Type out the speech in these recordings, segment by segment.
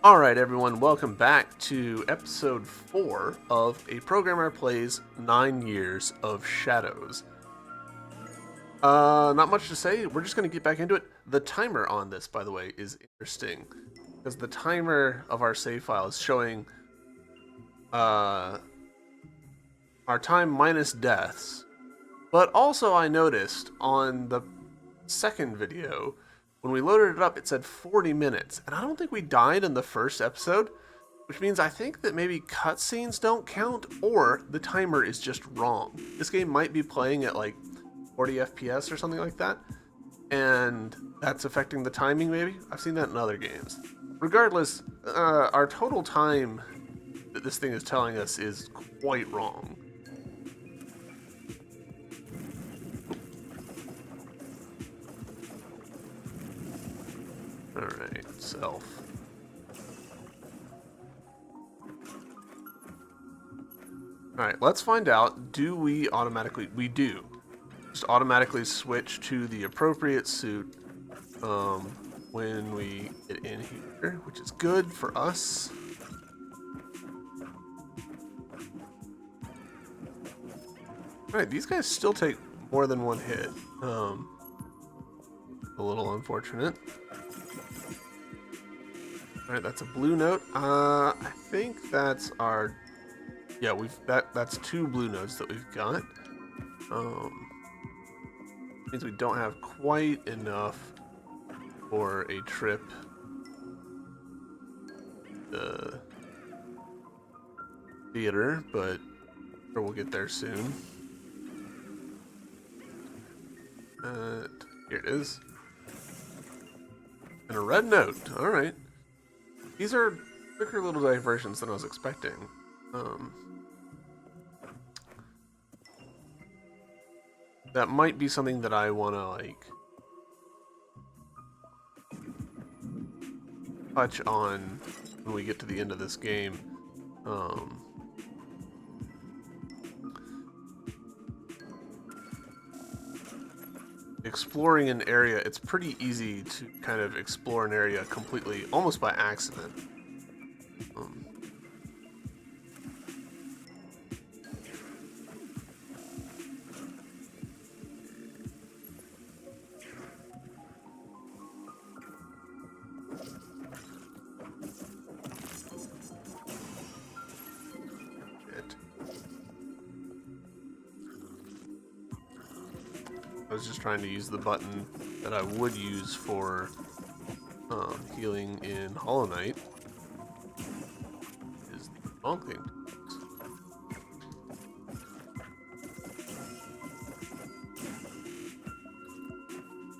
Alright, everyone, welcome back to episode 4 of A Programmer Plays 9 Years of Shadows. Not much to say, we're just going to get back into it. The timer on this, by the way, is interesting, because the timer of our save file is showing our time minus deaths, but also I noticed on the second video, when we loaded it up, it said 40 minutes, and I don't think we died in the first episode, which means I think that maybe cutscenes don't count, or the timer is just wrong. This game might be playing at like 40 FPS or something like that, and that's affecting the timing maybe? I've seen that in other games. Regardless, our total time that this thing is telling us is quite wrong. Alright, self. Alright, let's find out, do we automatically... We do. Just automatically switch to the appropriate suit when we get in here, which is good for us. Alright, these guys still take more than one hit. A little unfortunate. Alright, that's a blue note. I think that's our... Yeah, that's 2 blue notes that we've got. Means we don't have quite enough for a trip to theater, but we'll get there soon. Here it is. And a red note. Alright. These are quicker little diversions than I was expecting. That might be something that I want to, like, touch on when we get to the end of this game. Exploring an area, it's pretty easy to kind of explore an area completely, almost by accident. I was just trying to use the button that I would use for healing in Hollow Knight. Is the wrong thing.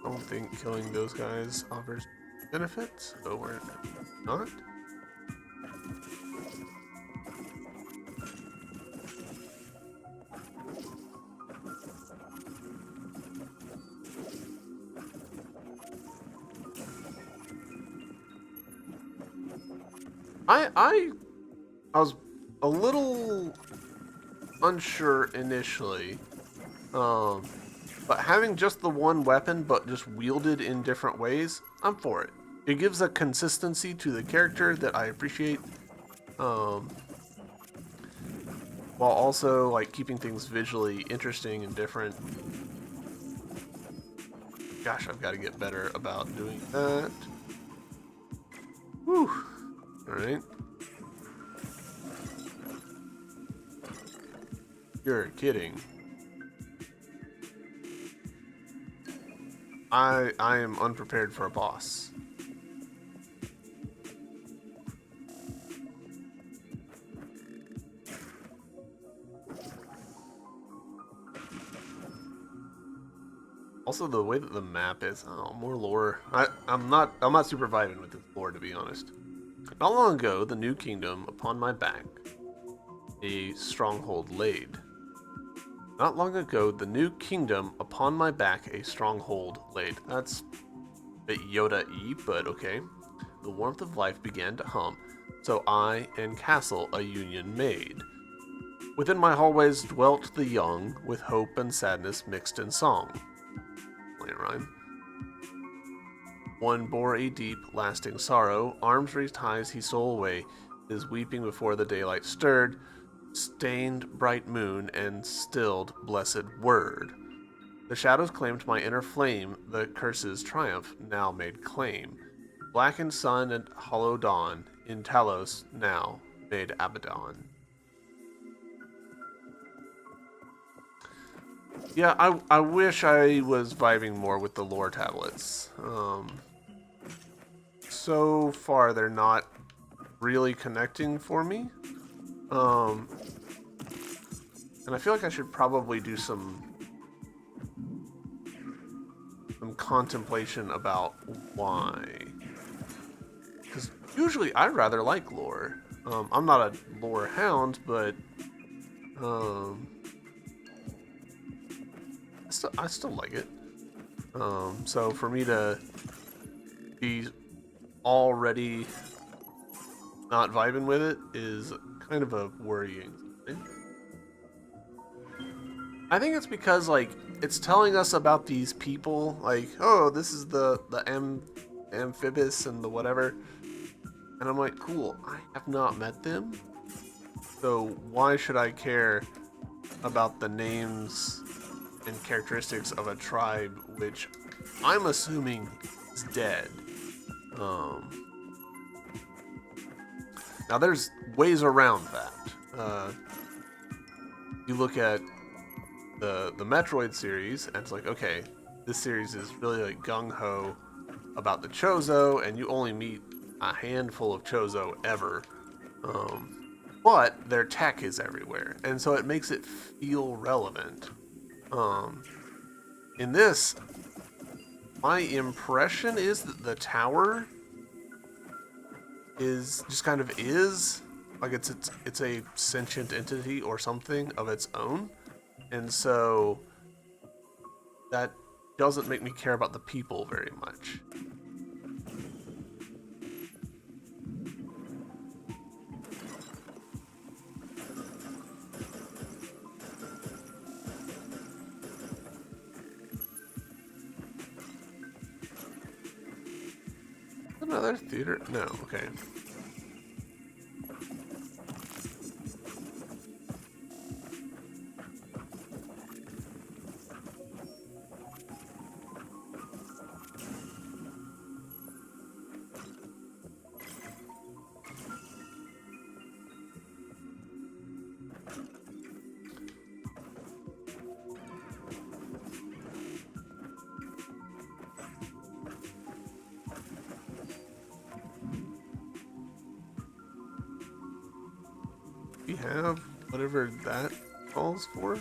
I don't think killing those guys offers benefits, so we're not. I was a little unsure initially, but having just the one weapon but just wielded in different ways, I'm for it. It gives a consistency to the character that I appreciate, while also like keeping things visually interesting and different. Gosh, I've got to get better about doing that. Whew. Alright. You're kidding. I am unprepared for a boss. Also, the way that the map is, more lore. I'm not super vibing with this lore, to be honest. Not long ago, the new kingdom upon my back, a stronghold laid. Not long ago, the new kingdom upon my back, a stronghold laid. That's a bit Yoda-y, but okay. The warmth of life began to hum, so I and Castle a union made. Within my hallways dwelt the young, with hope and sadness mixed in song. Rhyme. One bore a deep, lasting sorrow. Arms raised high as he stole away, his weeping before the daylight stirred, stained bright moon and stilled blessed word. The shadows claimed my inner flame, the curse's triumph now made claim. Blackened sun and hollow dawn, in Talos now made Abaddon. Yeah, I wish I was vibing more with the lore tablets. So far, they're not really connecting for me. And I feel like I should probably do some contemplation about why. Because usually I rather like lore. I'm not a lore hound, but I still like it. So for me to be already not vibing with it is kind of a worrying thing. I think it's because like it's telling us about these people, like, oh, this is the amphibus and the whatever, and I'm like, cool, I have not met them, so why should I care about the names and characteristics of a tribe which I'm assuming is dead? Now there's ways around that. You look at the Metroid series, and it's like, okay, this series is really like gung ho about the Chozo, and you only meet a handful of Chozo ever. But their tech is everywhere, and so it makes it feel relevant. In this, my impression is that the tower is just kind of is like it's a sentient entity or something of its own, and so that doesn't make me care about the people very much. Another theater? No, okay. We have whatever that calls for.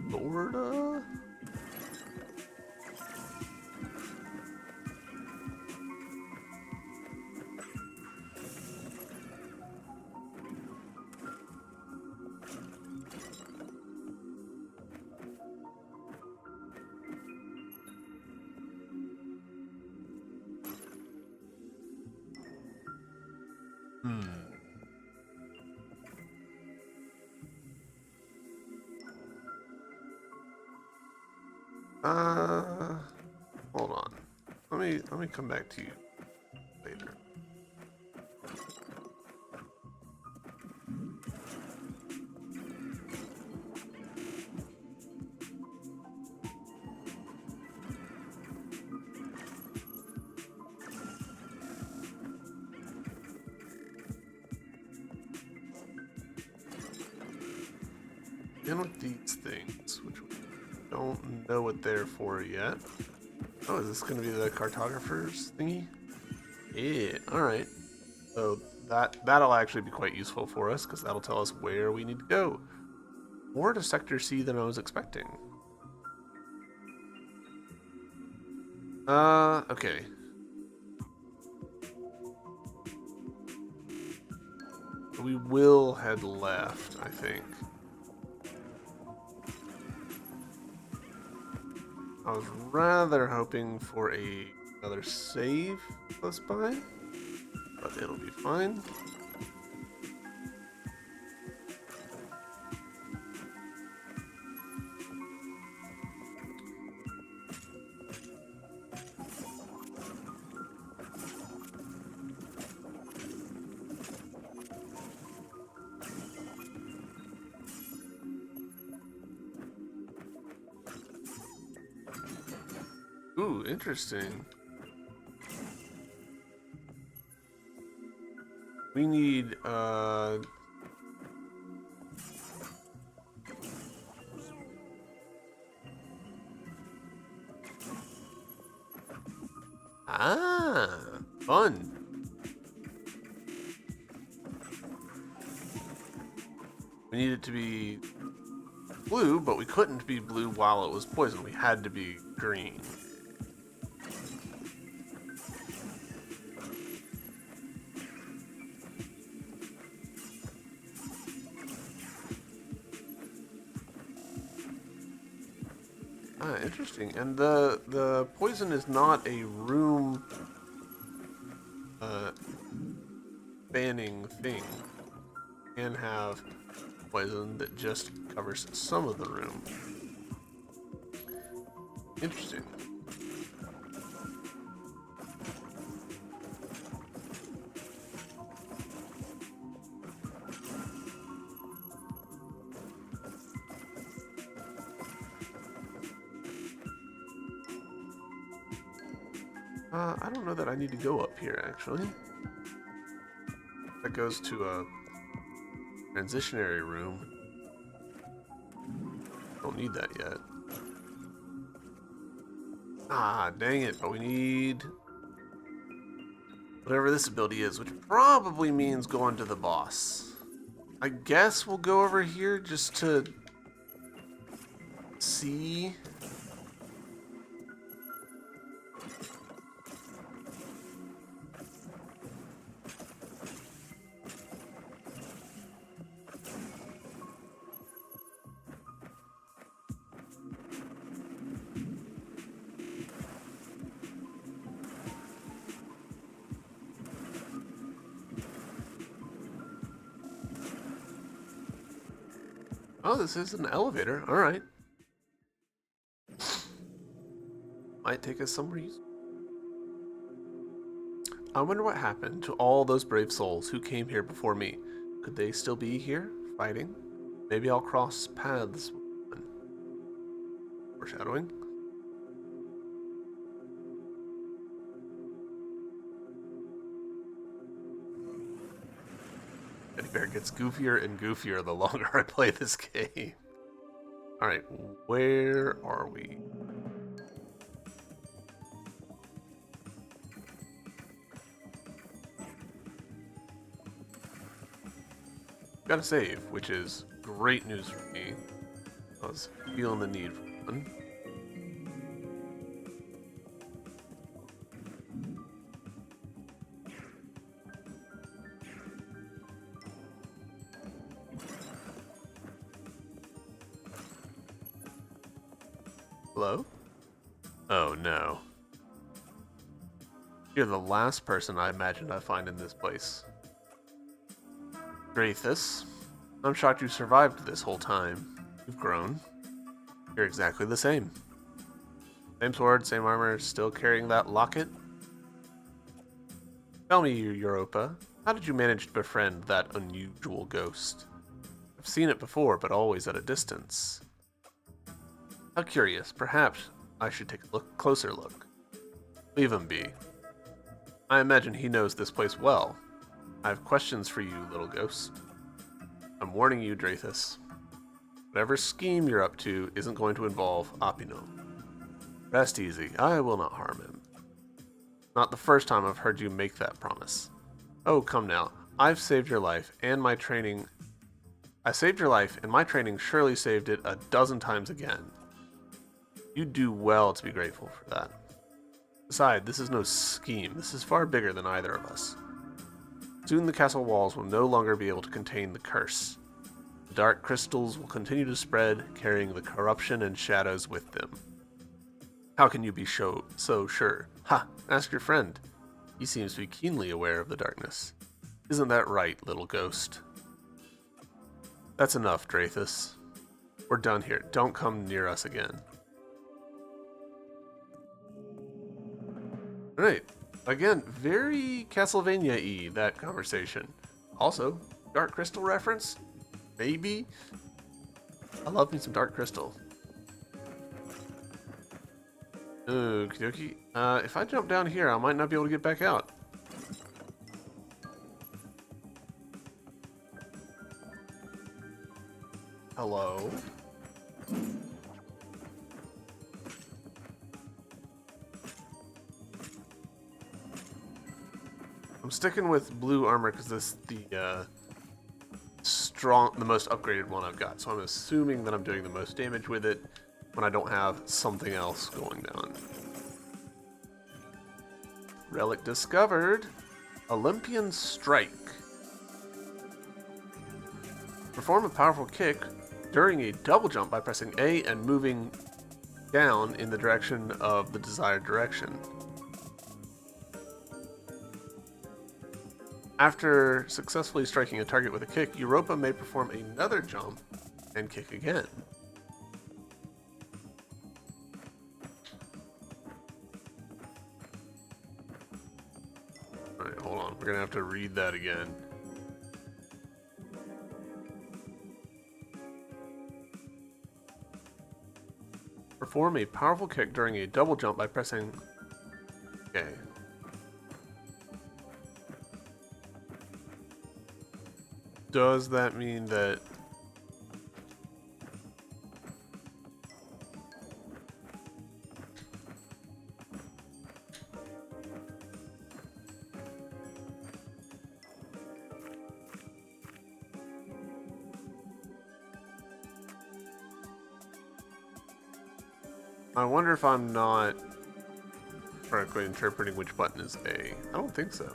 Florida? Hold on. Let me come back to you later. In with these things, which we don't know what they're for yet. Oh, is this going to be the cartographer's thingy? Yeah, alright. So that'll actually be quite useful for us, because that'll tell us where we need to go. More to Sector C than I was expecting. Okay. We will head left, I think. I was rather hoping for another save close by, but it'll be fine. Ooh, interesting. We need, fun. We need it to be blue, but we couldn't be blue while it was poison. We had to be green. Interesting. And the poison is not a room banning thing. You can have poison that just covers some of the room. Interesting. I don't know that I need to go up here, actually. That goes to a transitionary room. Don't need that yet. Ah, dang it, but we need whatever this ability is, which probably means going to the boss. I guess we'll go over here just to see. Oh, this is an elevator. All right. Might take us somewhere useful. I wonder what happened to all those brave souls who came here before me. Could they still be here, fighting? Maybe I'll cross paths with one. Foreshadowing. Teddy Bear gets goofier and goofier the longer I play this game. Alright, where are we? Got a save, which is great news for me. I was feeling the need for one. Hello? Oh no. You're the last person I imagined I'd find in this place. Drathus, I'm shocked you survived this whole time. You've grown. You're exactly the same. Same sword, same armor, still carrying that locket? Tell me, Europa, how did you manage to befriend that unusual ghost? I've seen it before, but always at a distance. How curious. Perhaps I should take a closer look. Leave him be. I imagine he knows this place well. I have questions for you, little ghost. I'm warning you, Drathus. Whatever scheme you're up to isn't going to involve Opino. Rest easy. I will not harm him. Not the first time I've heard you make that promise. Oh, come now. I've saved your life, and my training... I saved your life, and my training surely saved it a dozen times again. You do well to be grateful for that. Besides, this is no scheme. This is far bigger than either of us. Soon the castle walls will no longer be able to contain the curse. The dark crystals will continue to spread, carrying the corruption and shadows with them. How can you be so sure? Ha! Ask your friend. He seems to be keenly aware of the darkness. Isn't that right, little ghost? That's enough, Drathus. We're done here. Don't come near us again. Alright. Again, very Castlevania-y, that conversation. Also, Dark Crystal reference? Maybe? I love me some Dark Crystal. Okie dokie. If I jump down here, I might not be able to get back out. Hello? I'm sticking with blue armor because this is the most upgraded one I've got. So I'm assuming that I'm doing the most damage with it when I don't have something else going down. Relic discovered. Olympian Strike. Perform a powerful kick during a double jump by pressing A and moving down in the direction of the desired direction. After successfully striking a target with a kick, Europa may perform another jump and kick again. Alright, hold on. We're going to have to read that again. Perform a powerful kick during a double jump by pressing... Okay. Does that mean that... I wonder if I'm not correctly interpreting which button is A. I don't think so.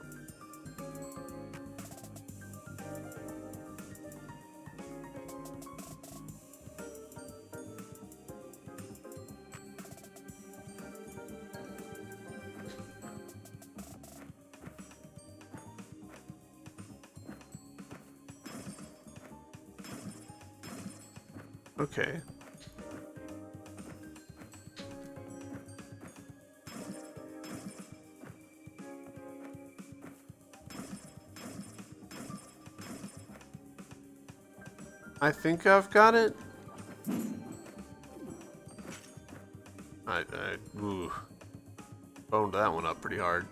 Okay. I think I've got it. Ooh, boned that one up pretty hard.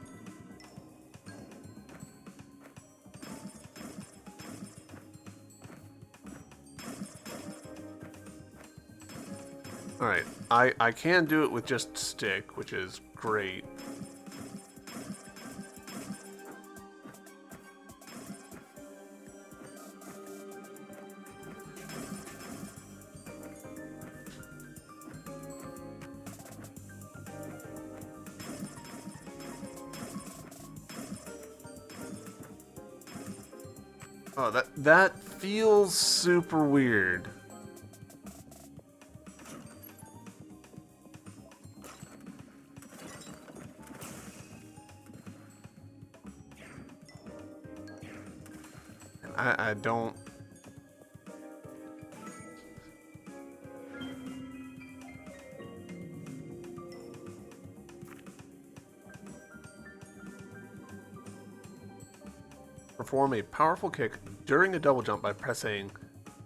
Alright, I can do it with just stick, which is great. Oh, that feels super weird. I don't... Perform a powerful kick during a double jump by pressing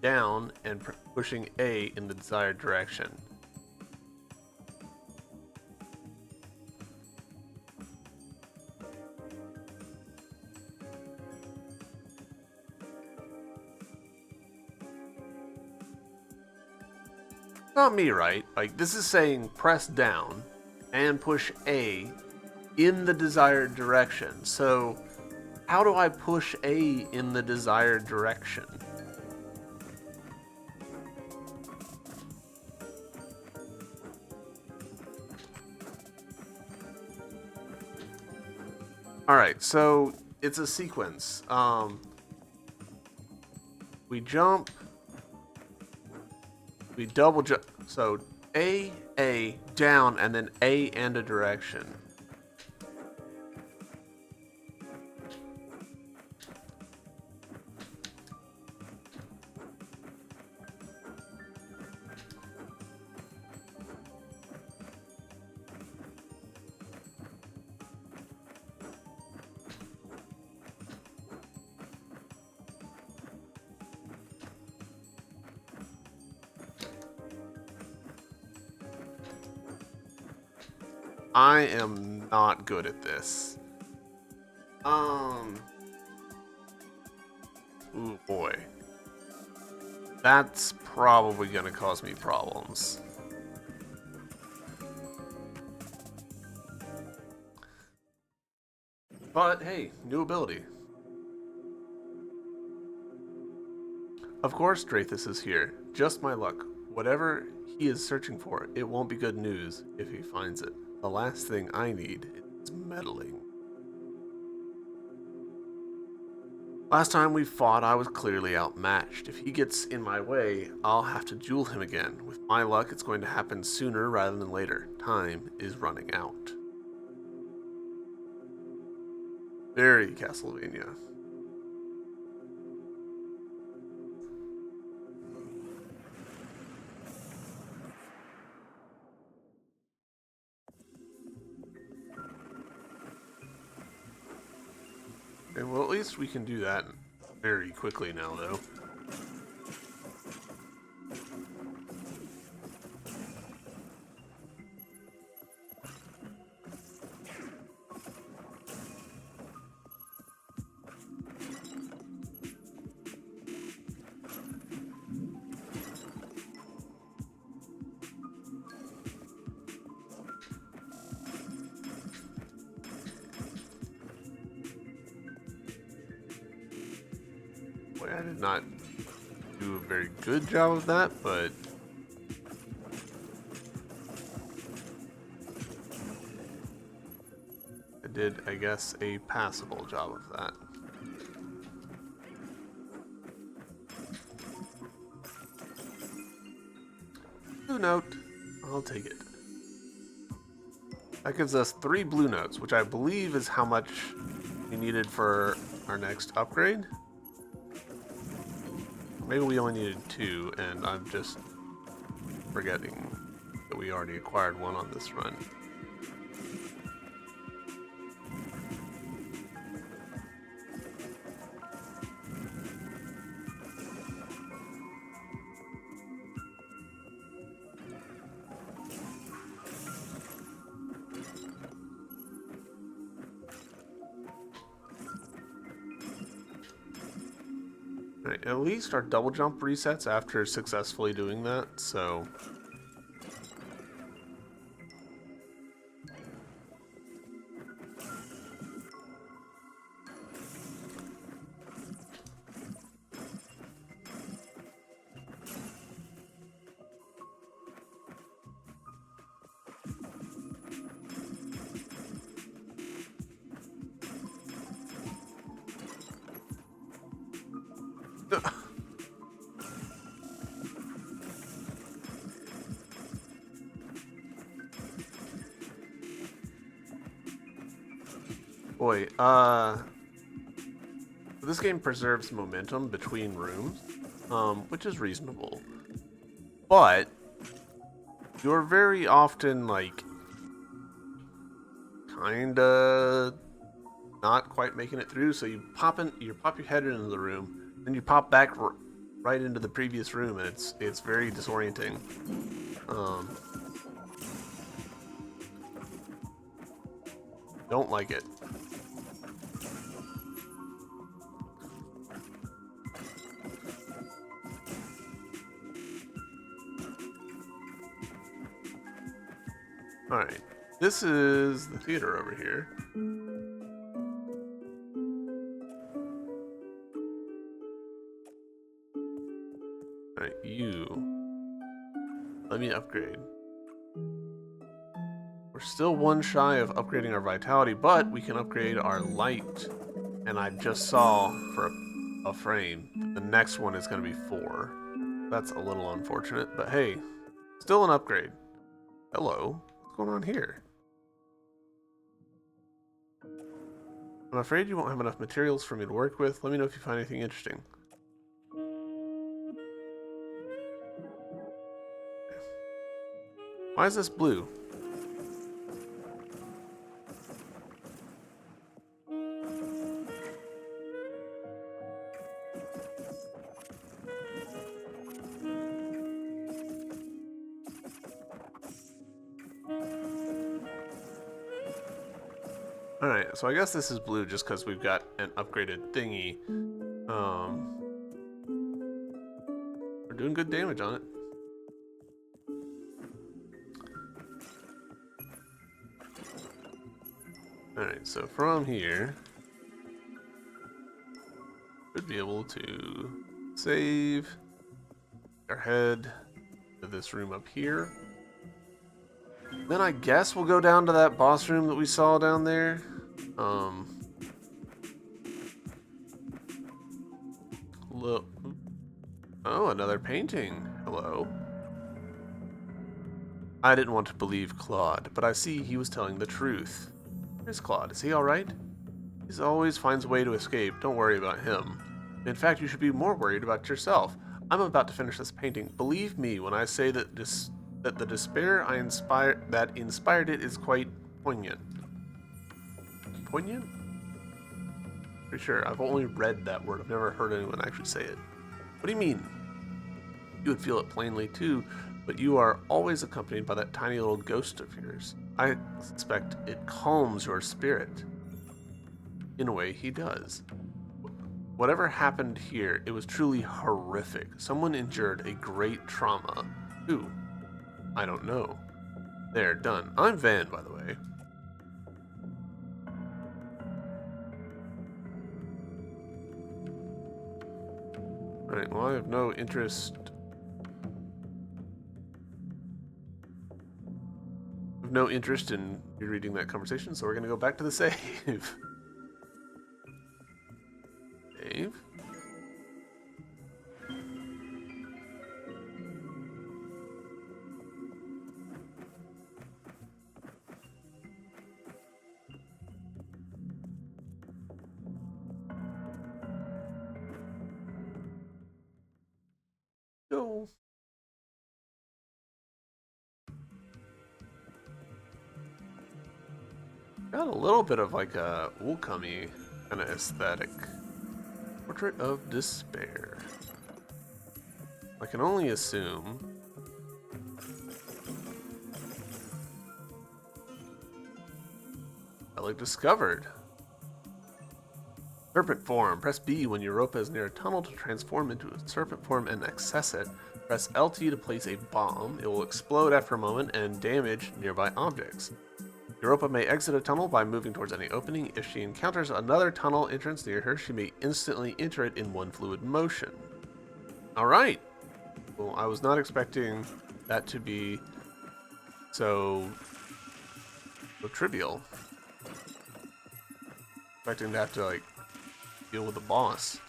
down and pushing A in the desired direction. Not me, right? Like, this is saying press down and push A in the desired direction. So, how do I push A in the desired direction? Alright, so it's a sequence. We jump, we double jump, so A, down, and then A and a direction. I am not good at this. Ooh boy. That's probably gonna cause me problems. But hey, new ability. Of course Drathus is here. Just my luck. Whatever he is searching for, it won't be good news if he finds it. The last thing I need is meddling. Last time we fought, I was clearly outmatched. If he gets in my way, I'll have to duel him again. With my luck, it's going to happen sooner rather than later. Time is running out. Very Castlevania. Okay, well, at least we can do that very quickly now, though. Boy, I did not do a very good job of that, but I did, I guess, a passable job of that. Blue note. I'll take it. That gives us 3 blue notes, which I believe is how much we needed for our next upgrade. Maybe we only needed 2, and I'm just forgetting that we already acquired 1 on this run. Right, at least our double jump resets after successfully doing that, so... Boy, this game preserves momentum between rooms, which is reasonable. But you're very often, like, kinda not quite making it through, so you pop your head into the room, then you pop back right into the previous room, and it's very disorienting. Don't like it. Alright, this is the theater over here. Alright, you. Let me upgrade. We're still 1 shy of upgrading our vitality, but we can upgrade our light. And I just saw for a frame, the next one is going to be 4. That's a little unfortunate, but hey, still an upgrade. Hello, what's going on here? I'm afraid you won't have enough materials for me to work with. Let me know if you find anything interesting. Why is this blue? Alright, so I guess this is blue just because we've got an upgraded thingy. We're doing good damage on it. Alright, so from here, should be able to save our head to this room up here. Then I guess we'll go down to that boss room that we saw down there. Look. Oh, another painting. Hello. I didn't want to believe Claude, but I see he was telling the truth. Where's Claude? Is he alright? He always finds a way to escape. Don't worry about him. In fact, you should be more worried about yourself. I'm about to finish this painting. Believe me when I say that the despair that inspired it is quite poignant. Poignant? Pretty sure. I've only read that word. I've never heard anyone actually say it. What do you mean? You would feel it plainly too, but you are always accompanied by that tiny little ghost of yours. I suspect it calms your spirit. In a way, he does. Whatever happened here, it was truly horrific. Someone endured a great trauma. Who? I don't know. There, done. I'm Van, by the way. Alright, well, I have no interest. I have no interest in rereading that conversation, so we're gonna go back to the save. Save. Go. Got a little bit of like a Ulkami kind of aesthetic. Portrait of Despair. I can only assume. Relic discovered. Serpent form. Press B when Europa is near a tunnel to transform into a serpent form and access it. Press LT to place a bomb. It will explode after a moment and damage nearby objects. Europa may exit a tunnel by moving towards any opening. If she encounters another tunnel entrance near her, she may instantly enter it in one fluid motion. Alright. Well, I was not expecting that to be so trivial. Expecting to have to, like, deal with the boss.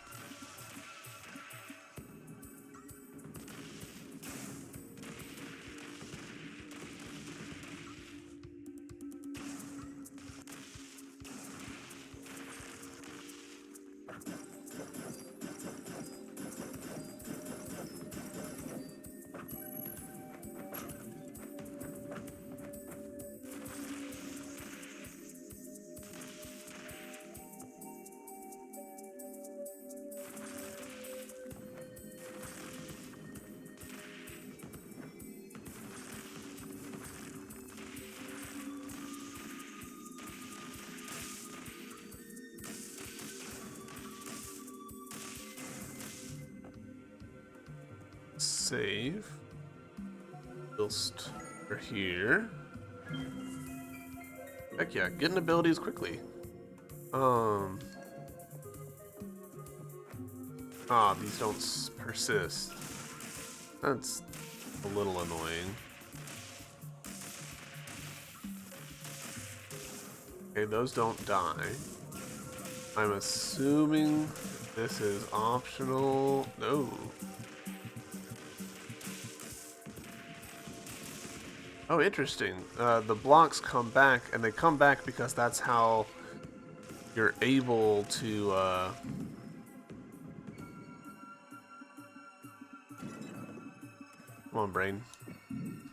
Save. Whilst we're here. Heck yeah, getting abilities quickly. These don't persist. That's a little annoying. Okay, those don't die. I'm assuming this is optional. No. Oh, interesting. The blocks come back, and they come back because that's how you're able to, Come on, brain.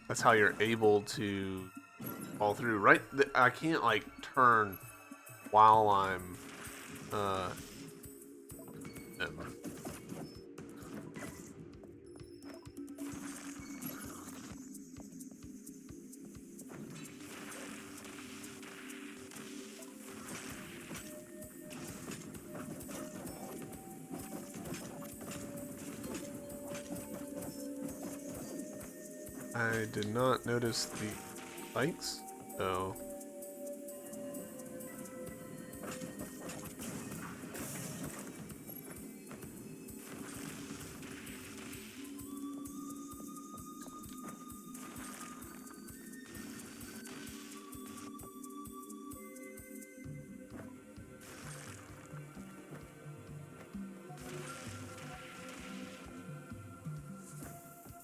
That's how you're able to fall through, right? I can't, like, turn while I'm, never mind. I did not notice the spikes, so...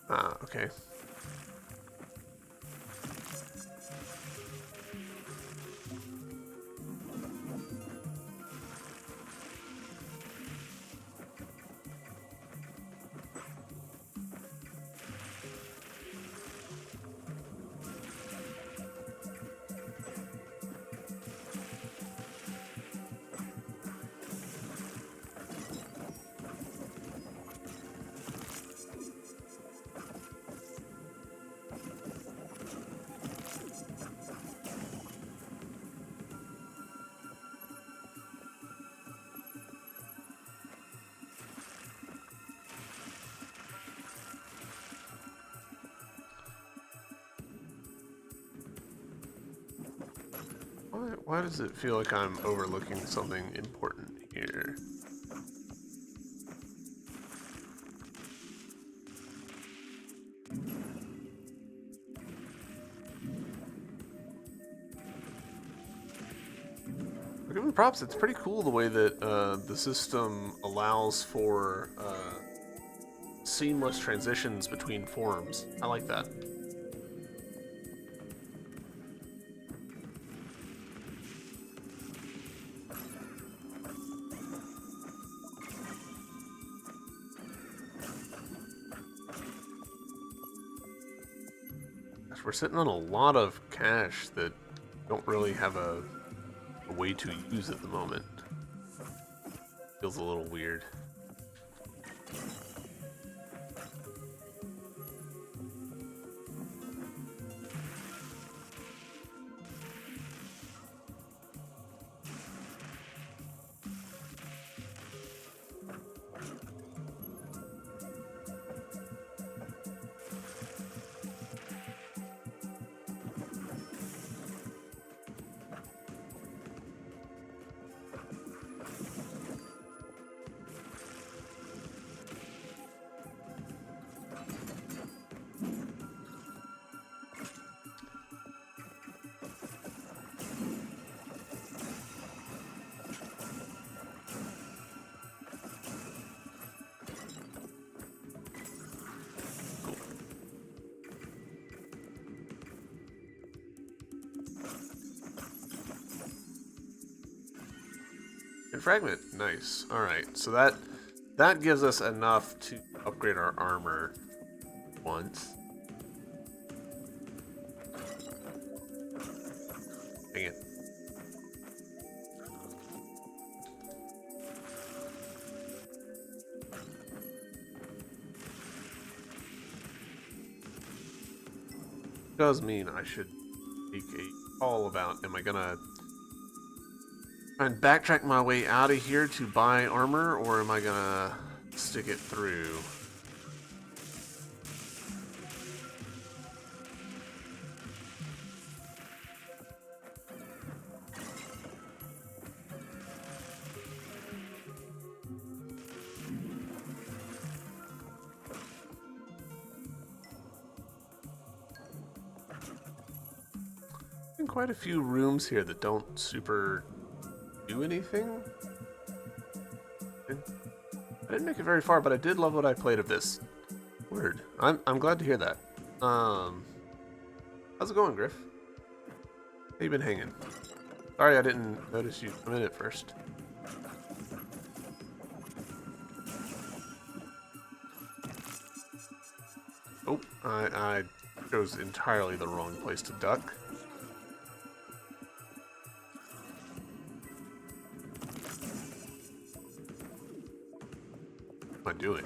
Ah, okay. Why does it feel like I'm overlooking something important here? Given props, it's pretty cool the way that the system allows for seamless transitions between forms. I like that. Gosh, we're sitting on a lot of cash that don't really have a way to use at the moment. Feels a little weird. And fragment, nice. All right, so that gives us enough to upgrade our armor once. Dang it. Does mean I should make a call about, am I gonna try and backtrack my way out of here to buy armor, or am I gonna stick it through? Quite a few rooms here that don't super do anything. I didn't make it very far, but I did love what I played of this. Word. I'm glad to hear that. How's it going, Griff? How you been hanging? Sorry I didn't notice you come in at first. Oh, I chose entirely the wrong place to duck. What am I doing?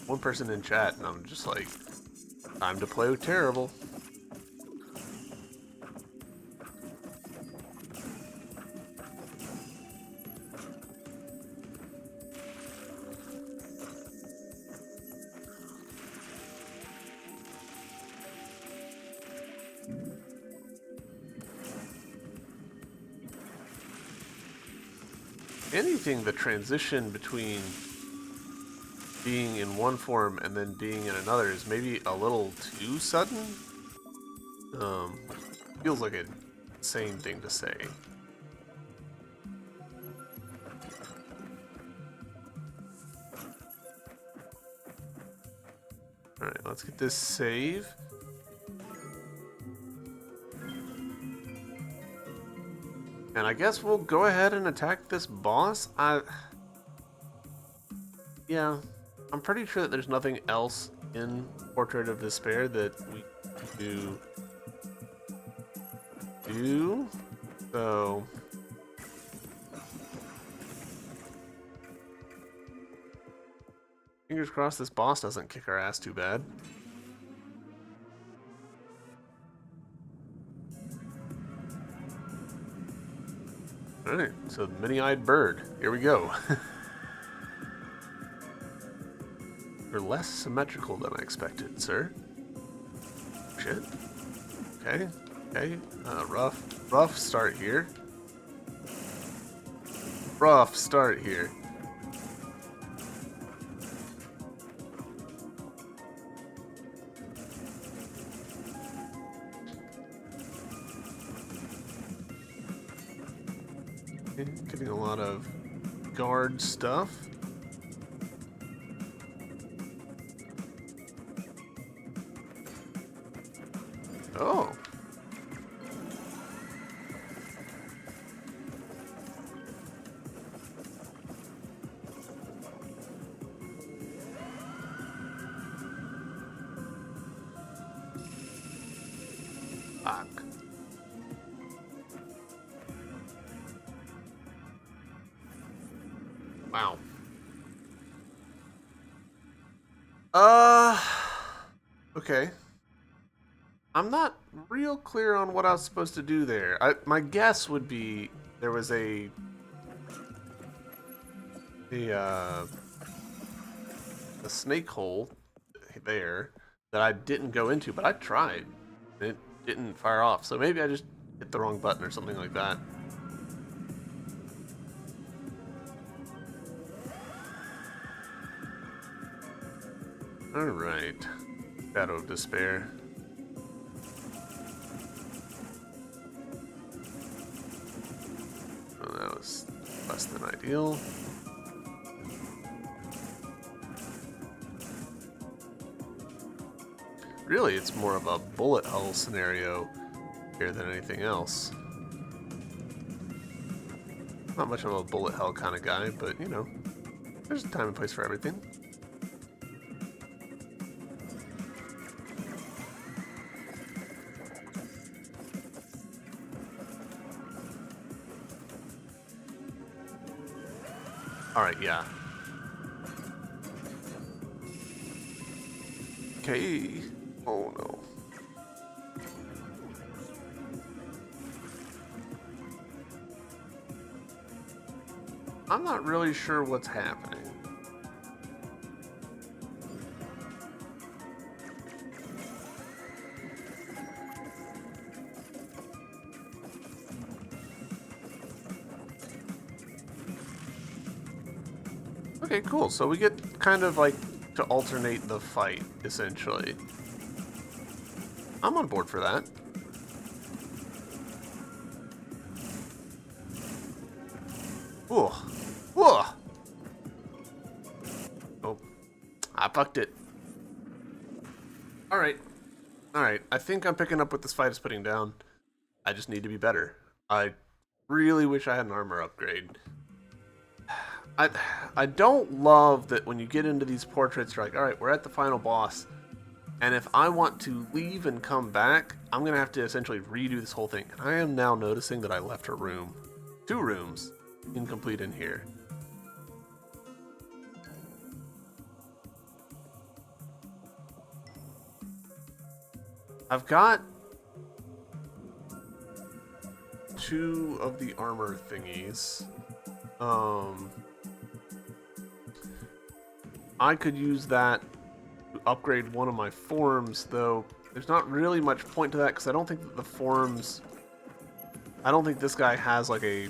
One person in chat, and I'm just like, time to play with terrible. anything, the transition between being in one form and then being in another is maybe a little too sudden. Feels like an insane thing to say. Alright, let's get this save. And I guess we'll go ahead and attack this boss. Yeah, I'm pretty sure that there's nothing else in Portrait of Despair that we can do. So fingers crossed this boss doesn't kick our ass too bad. Alright, so many-eyed bird. Here we go. You're less symmetrical than I expected, sir. Shit. Okay, okay. Rough start here. Rough start here. Okay, getting a lot of guard stuff. Oh. Fuck. Wow. Okay. I'm not real clear on what I was supposed to do there. My guess would be there was a snake hole there that I didn't go into, but I tried. It didn't fire off, so maybe I just hit the wrong button or something like that. Alright. Shadow of Despair. Oh, that was less than ideal. Really, it's more of a bullet hell scenario here than anything else. Not much of a bullet hell kind of guy, but you know, there's a time and place for everything. Alright, yeah. Okay. Oh no. I'm not really sure what's happening. Okay, cool. So we get kind of like to alternate the fight, essentially. I'm on board for that. Ooh. Ooh. Oh. I fucked it. Alright. Alright. I think I'm picking up what this fight is putting down. I just need to be better. I really wish I had an armor upgrade. I don't love that when you get into these portraits, you're like, alright, we're at the final boss. And if I want to leave and come back, I'm going to have to essentially redo this whole thing. And I am now noticing that I left a room. 2 rooms incomplete in here. I've got 2 of the armor thingies. I could use that to upgrade one of my forms, though there's not really much point to that because I don't think that the forms... I don't think this guy has like a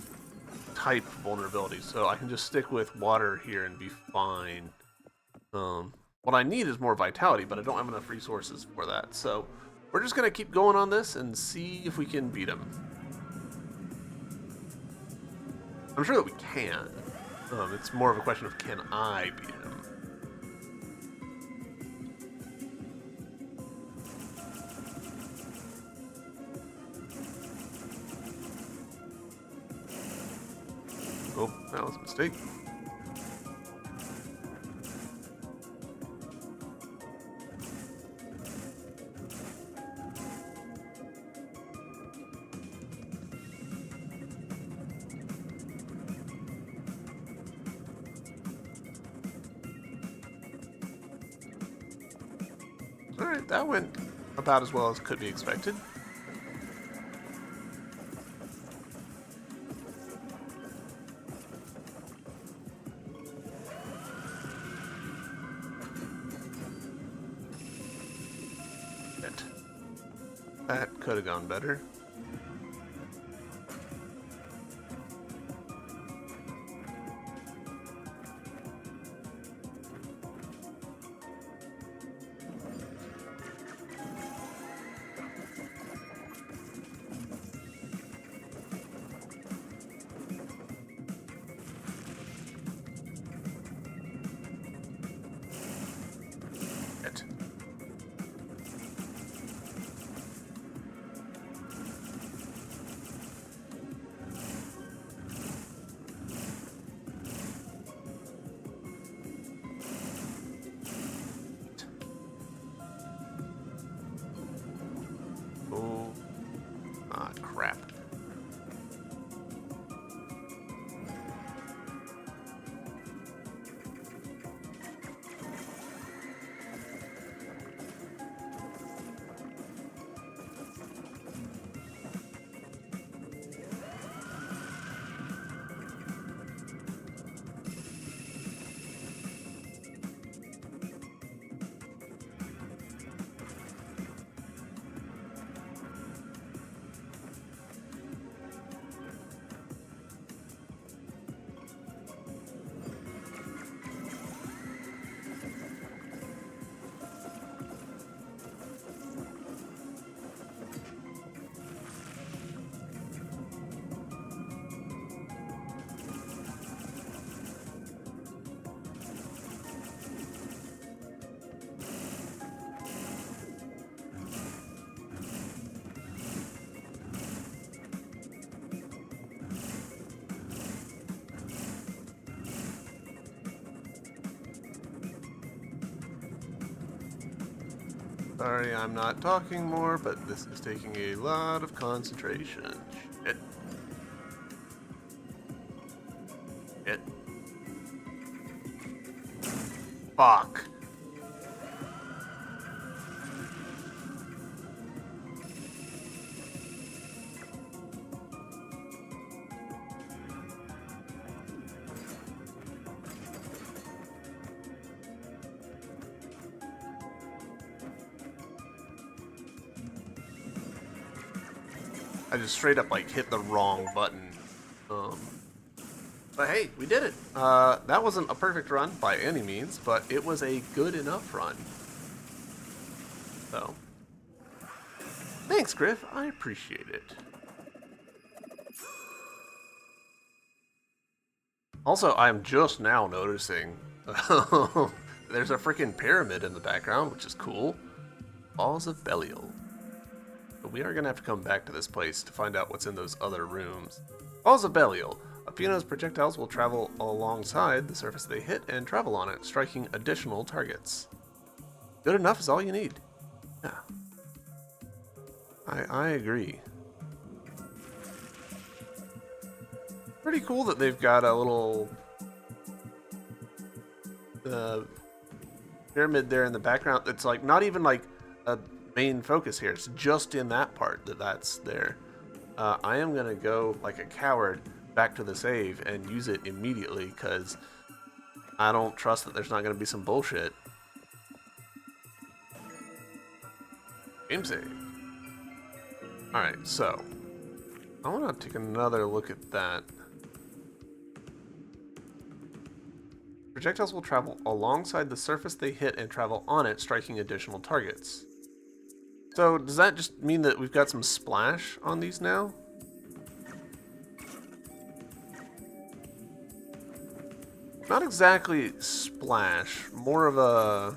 type vulnerability, so I can just stick with water here and be fine. What I need is more vitality, but I don't have enough resources for that, so we're just gonna keep going on this and see if we can beat him. I'm sure that we can. It's more of a question of can I beat him. Oh, that was a mistake. Alright, that went about as well as could be expected. That could have gone better. Oh, crap. Sorry, I'm not talking more, but this is taking a lot of concentration. Shit. Shit. Fuck. I just straight up like hit the wrong button. But hey, we did it. That wasn't a perfect run by any means, but it was a good enough run. So, thanks, Griff. I appreciate it. Also, I'm just now noticing there's a freaking pyramid in the background, which is cool. Balls of Belial. But we are going to have to come back to this place to find out what's in those other rooms. Balls of Belial. Athena's projectiles will travel alongside the surface they hit and travel on it, striking additional targets. Good enough is all you need. Yeah. I agree. Pretty cool that they've got a little pyramid there in the background. It's like not even like a main focus here. It's just in that part that's there. I am gonna go like a coward back to the save and use it immediately because I don't trust that there's not gonna be some bullshit. Game save. Alright, so I want to take another look at that. Projectiles will travel alongside the surface they hit and travel on it, striking additional targets. So, does that just mean that we've got some splash on these now? Not exactly splash, more of a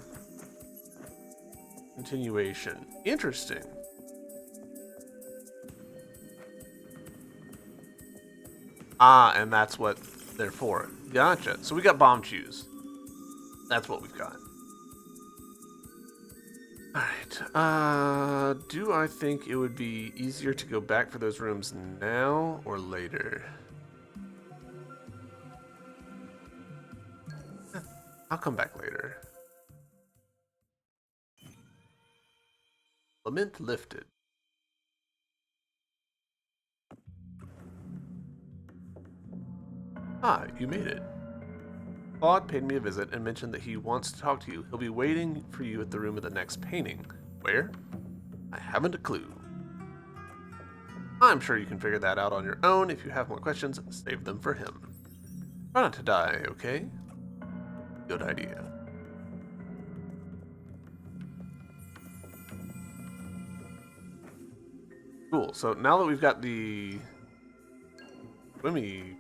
continuation. Interesting. Ah, and that's what they're for. Gotcha. So we got Bombchus. That's what we've got. Alright. Do I think it would be easier to go back for those rooms now or later? I'll come back later. Lament lifted. Ah, you made it. Claude paid me a visit and mentioned that he wants to talk to you. He'll be waiting for you at the room of the next painting. Where? I haven't a clue. I'm sure you can figure that out on your own. If you have more questions, save them for him. Try not to die, okay? Good idea. Cool, so now that we've got the swimmy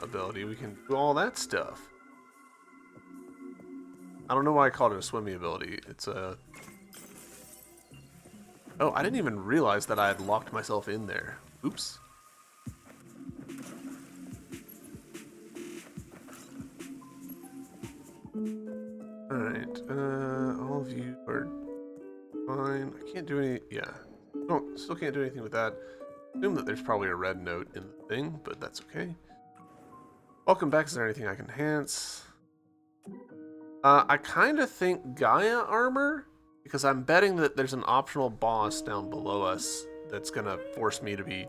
ability, we can do all that stuff. I don't know why I called it a swimmy ability. It's a... Oh, I didn't even realize that I had locked myself in there. Oops. Alright, all of you are fine. I can't do any... Yeah. Still can't do anything with that. Assume that there's probably a red note in the thing, but that's okay. Welcome back. Is there anything I can enhance? I kind of think Gaia armor, because I'm betting that there's an optional boss down below us that's going to force me to be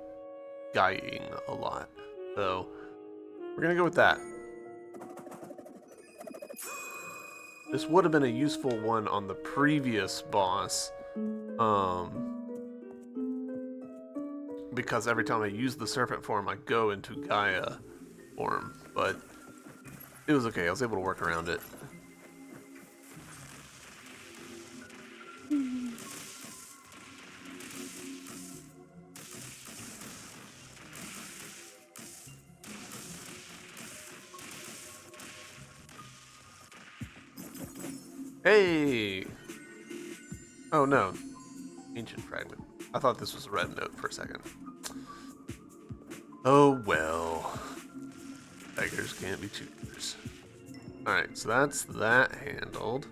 Gaiaing a lot. So, we're going to go with that. This would have been a useful one on the previous boss. Because every time I use the serpent form, I go into Gaia form. But it was okay. I was able to work around it. Hey! Oh no. Ancient fragment. I thought this was a red note for a second. Oh well. Beggars can't be choosers. Alright, so that's that handled.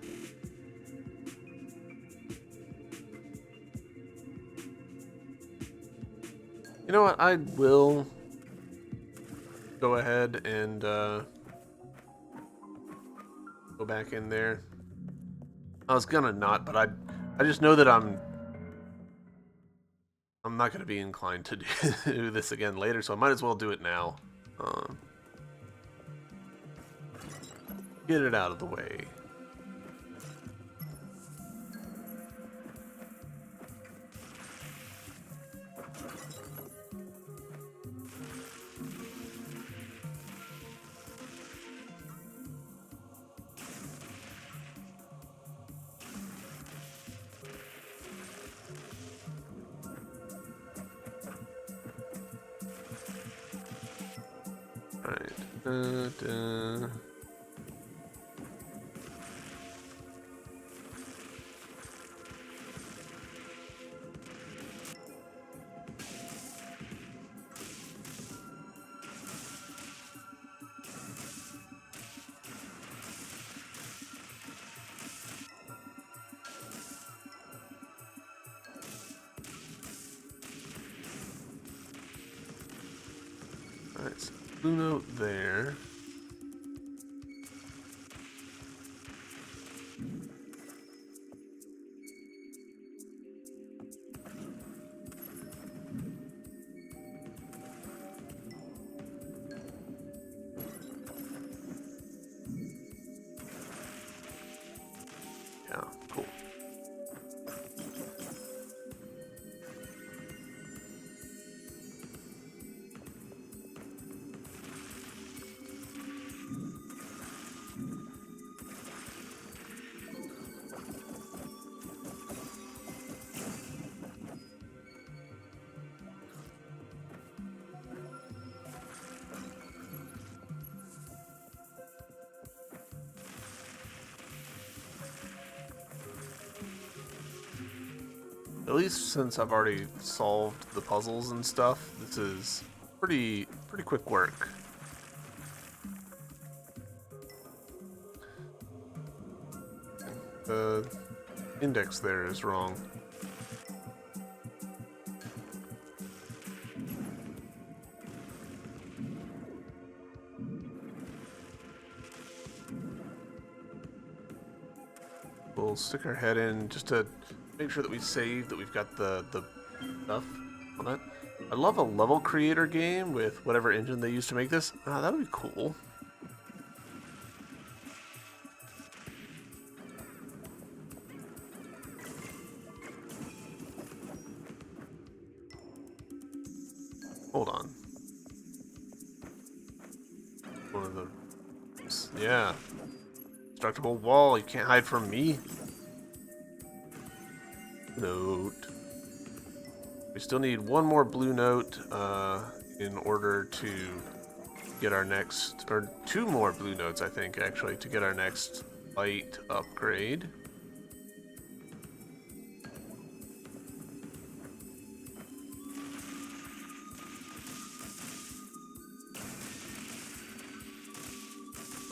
You know what? I will go ahead and go back in there. I was gonna not, but I just know that I'm not gonna be inclined to do this again later, so I might as well do it now. Get it out of the way. Alright. Alright, so blue note there. Yeah, cool. at least since I've already solved the puzzles and stuff, this is pretty quick work. The index there is wrong. We'll stick our head in just to make sure that we save, that we've got the stuff on that. I love a level creator game with whatever engine they use to make this. That would be cool. Hold on. One of the... Yeah. Destructible wall, you can't hide from me. Note. We still need one more blue note in order to get our next, or two more blue notes, I think, actually, to get our next light upgrade.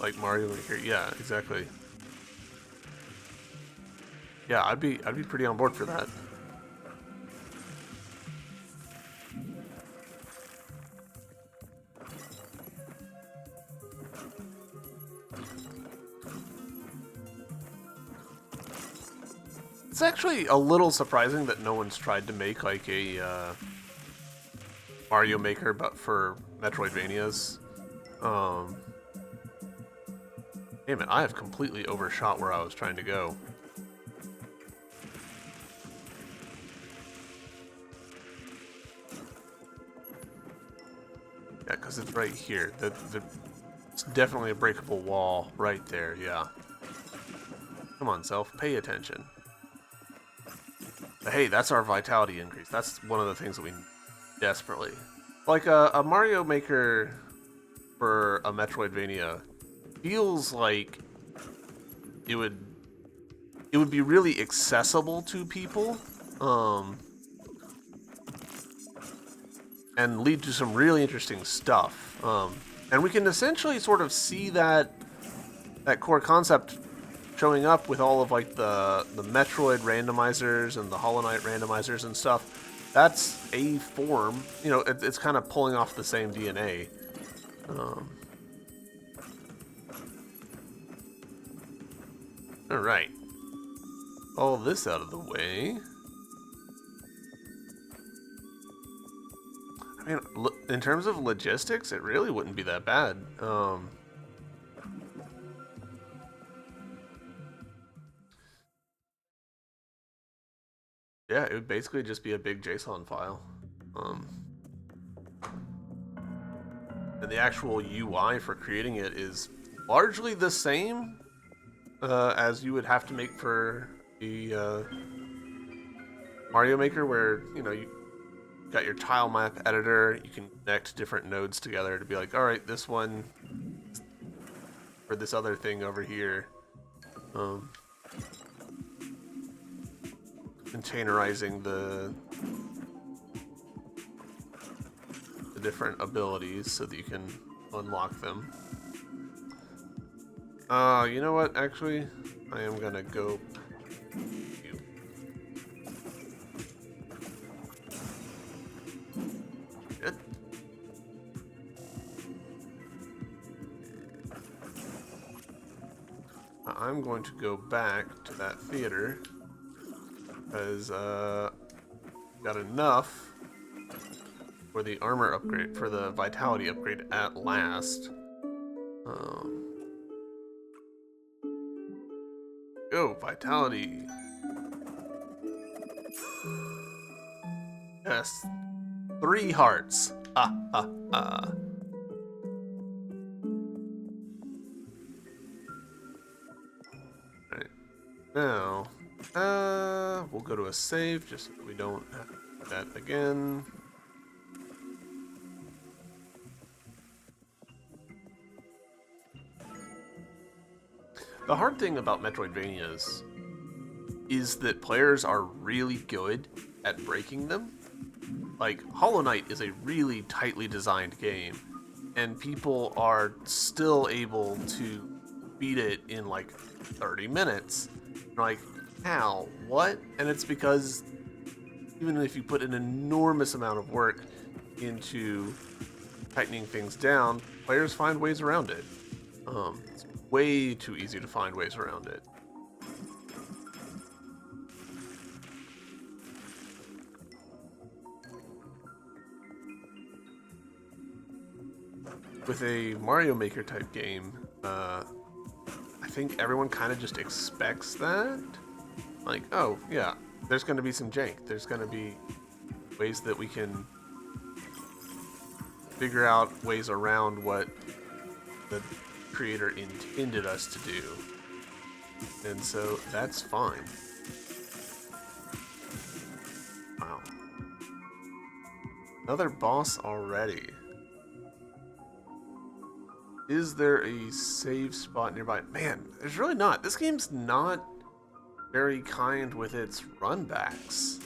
Like Mario Maker, yeah, exactly. Yeah, I'd be pretty on board for that. It's actually a little surprising that no one's tried to make like a Mario Maker, but for Metroidvanias. Damn it, I have completely overshot where I was trying to go. Yeah, because it's right here. It's definitely a breakable wall right there, yeah. Come on, Self, pay attention. But hey, that's our vitality increase. That's one of the things that we need desperately. Like a Mario Maker for a Metroidvania feels like it would be really accessible to people, and lead to some really interesting stuff. And we can essentially sort of see that core concept showing up with all of like the Metroid randomizers and the Hollow Knight randomizers and stuff. That's a form, you know, it's kind of pulling off the same DNA. All right, all this out of the way. I mean, in terms of logistics, it really wouldn't be that bad. Yeah, it would basically just be a big JSON file. And the actual UI for creating it is largely the same as you would have to make for the Mario Maker, where, you know, you got your tile map editor, you can connect different nodes together to be like, all right, this one for this other thing over here. Containerizing the different abilities so that you can unlock them. You know what? Actually, I am gonna go. Good. I'm going to go back to that theater because got enough for the armor upgrade, for the vitality upgrade at last. Go, vitality. Yes. 3 hearts. Ah, ah, ah. Alright. Now, we'll go to a save just so we don't have to do that again. The hard thing about Metroidvanias is that players are really good at breaking them. Like, Hollow Knight is a really tightly designed game, and people are still able to beat it in like 30 minutes. Like, how? What? And it's because even if you put an enormous amount of work into tightening things down, players find ways around it. It's way too easy to find ways around it. With a Mario Maker type game, I think everyone kind of just expects that. Like, oh, yeah, there's going to be some jank. There's going to be ways that we can figure out ways around what the creator intended us to do. And so that's fine. Wow. Another boss already. Is there a save spot nearby? Man, there's really not. This game's not very kind with its runbacks.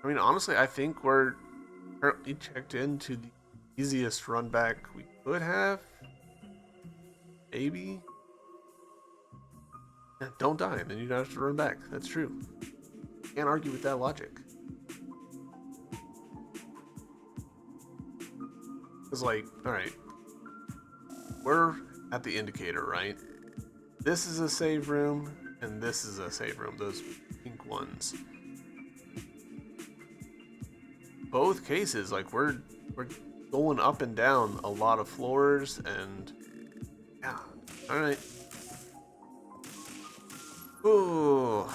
I mean, honestly, I think we're currently checked into the easiest runback we could have. Maybe? Yeah, don't die, and then you don't have to run back. That's true. Can't argue with that logic. It's like, alright, we're at the indicator, right? This is a save room, and this is a save room, those pink ones. Both cases, like, we're going up and down a lot of floors, and yeah, alright. Ooh.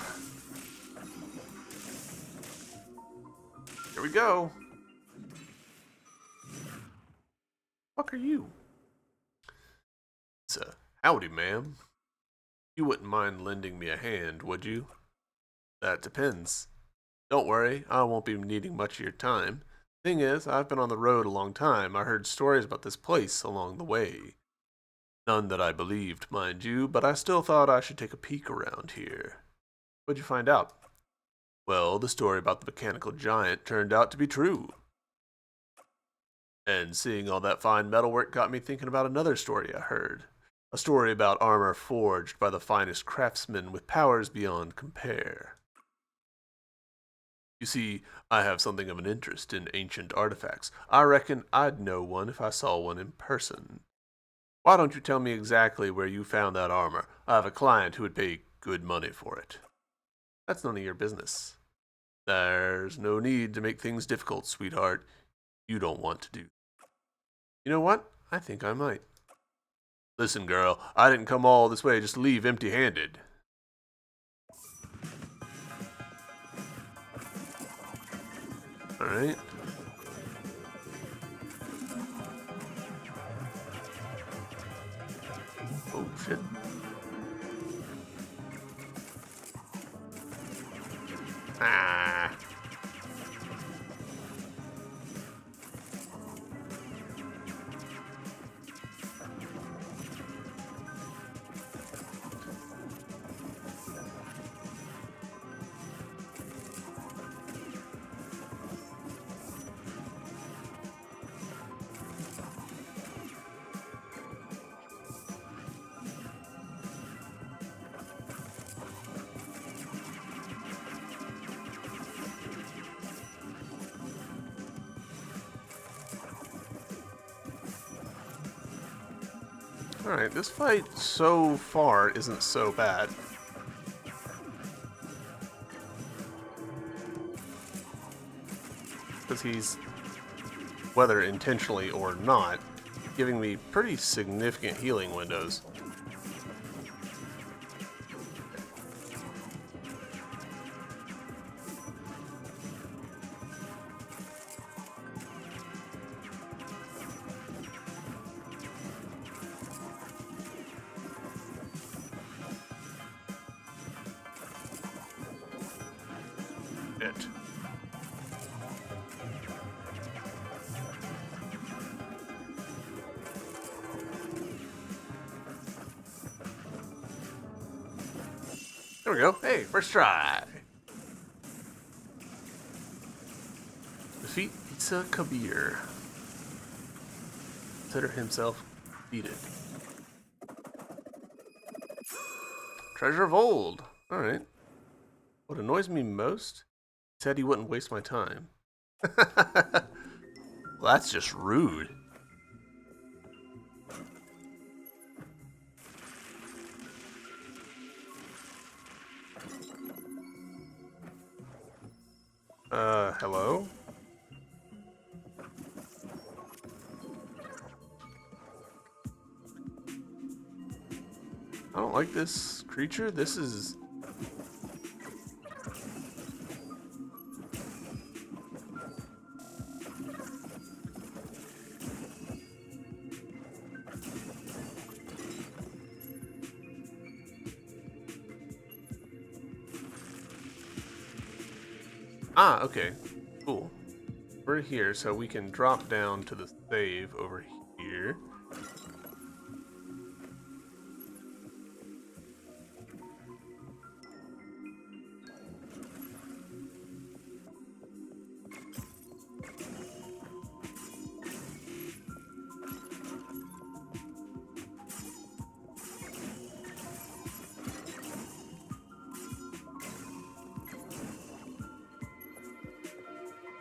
Here we go. Fuck are you? It's a howdy, ma'am. You wouldn't mind lending me a hand, would you? That depends. Don't worry, I won't be needing much of your time. Thing is, I've been on the road a long time. I heard stories about this place along the way. None that I believed, mind you, but I still thought I should take a peek around here. What'd you find out? Well, the story about the mechanical giant turned out to be true. And seeing all that fine metalwork got me thinking about another story I heard. A story about armor forged by the finest craftsmen with powers beyond compare. You see, I have something of an interest in ancient artifacts. I reckon I'd know one if I saw one in person. Why don't you tell me exactly where you found that armor? I have a client who would pay good money for it. That's none of your business. There's no need to make things difficult, sweetheart. You don't want to do. You know what? I think I might. Listen, girl, I didn't come all this way just to leave empty-handed. Alright. Oh, shit. Ah. Alright, this fight so far isn't so bad. Because he's, whether intentionally or not, giving me pretty significant healing windows. There we go. Hey, first try. Defeat Pizza Kabir. Consider himself defeated. Treasure of Old. Alright. What annoys me most? He said he wouldn't waste my time. Well, that's just rude. Hello? I don't like this creature. This is... Ah, okay. Cool. We're here, so we can drop down to the save over here.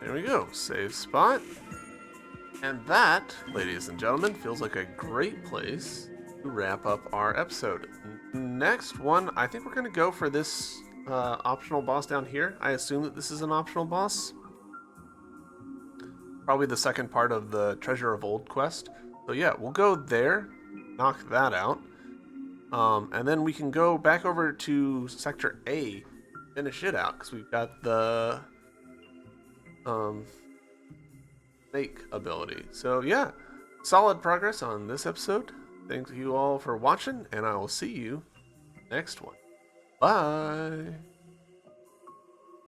There we go, save spot. And that, ladies and gentlemen, feels like a great place to wrap up our episode. Next one, I think we're going to go for this optional boss down here. I assume that this is an optional boss. Probably the second part of the Treasure of Old quest. So yeah, we'll go there, knock that out. And then we can go back over to Sector A, finish it out, because we've got the... snake ability. So yeah, solid progress on this episode. Thank you all for watching, and I will see you next one. Bye.